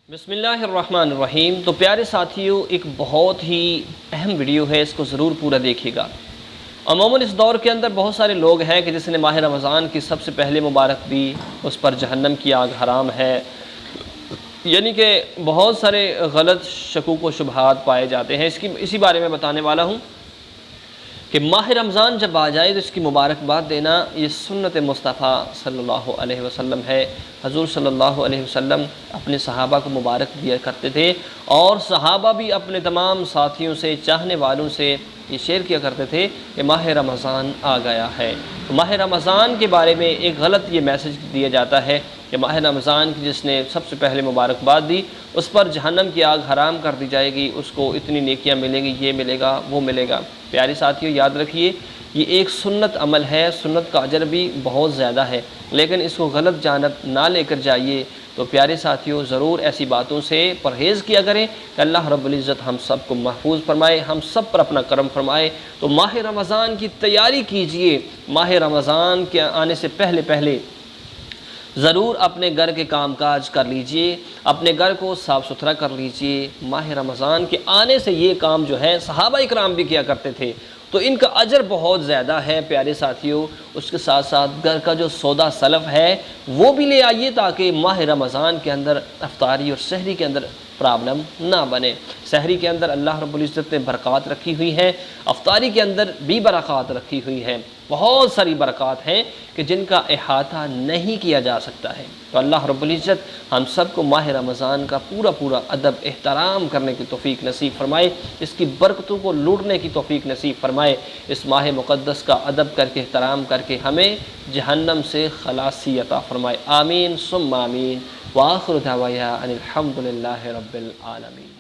بسم اللہ الرحمن الرحیم۔ تو پیارے ساتھیوں، ایک بہت ہی اہم ویڈیو ہے، اس کو ضرور پورا دیکھیے گا۔ عموماً اس دور کے اندر بہت سارے لوگ ہیں کہ جس نے ماہ رمضان کی سب سے پہلے مبارک دی، اس پر جہنم کی آگ حرام ہے، یعنی کہ بہت سارے غلط شکوک و شبہات پائے جاتے ہیں۔ اسی بارے میں بتانے والا ہوں کہ ماہ رمضان جب آ جائے تو اس کی مبارکباد دینا یہ سنت مصطفیٰ صلی اللہ علیہ وسلم ہے۔ حضور صلی اللہ علیہ وسلم اپنے صحابہ کو مبارک دیا کرتے تھے، اور صحابہ بھی اپنے تمام ساتھیوں سے، چاہنے والوں سے یہ شیئر کیا کرتے تھے کہ ماہ رمضان آ گیا ہے۔ تو ماہ رمضان کے بارے میں ایک غلط یہ میسج دیا جاتا ہے کہ ماہ رمضان کی جس نے سب سے پہلے مبارکباد دی، اس پر جہنم کی آگ حرام کر دی جائے گی، اس کو اتنی نیکیاں ملیں گی، یہ ملے گا، وہ ملے گا۔ پیارے ساتھیوں، یاد رکھیے، یہ ایک سنت عمل ہے، سنت کا اجر بھی بہت زیادہ ہے، لیکن اس کو غلط جانب نہ لے کر جائیے۔ تو پیارے ساتھیوں، ضرور ایسی باتوں سے پرہیز کیا کریں کہ اللہ رب العزت ہم سب کو محفوظ فرمائے، ہم سب پر اپنا کرم فرمائے۔ تو ماہ رمضان کی تیاری کیجئے، ماہ رمضان کے آنے سے پہلے ضرور اپنے گھر کے کام کاج کر لیجئے، اپنے گھر کو صاف ستھرا کر لیجئے۔ ماہ رمضان کے آنے سے یہ کام جو ہے صحابہ اکرام بھی کیا کرتے تھے، تو ان کا اجر بہت زیادہ ہے۔ پیارے ساتھیوں، اس کے ساتھ ساتھ گھر کا جو سودا سلف ہے وہ بھی لے آئیے، تاکہ ماہ رمضان کے اندر افطاری اور سحری کے اندر پرابلم نہ بنے۔ سحری کے اندر اللہ رب العزت نے برکات رکھی ہوئی ہے، افطاری کے اندر بھی برکات رکھی ہوئی ہے، بہت ساری برکات ہیں کہ جن کا احاطہ نہیں کیا جا سکتا ہے۔ تو اللہ رب العزت ہم سب کو ماہ رمضان کا پورا ادب احترام کرنے کی توفیق نصیب فرمائے، اس کی برکتوں کو لوٹنے کی توفیق نصیب فرمائے، اس ماہ مقدس کا ادب کر کے، احترام کر کے ہمیں جہنم سے خلاصی عطا فرمائے۔ آمین ثم آمین۔ وآخر دعوانا ان الحمد للہ رب العالمین۔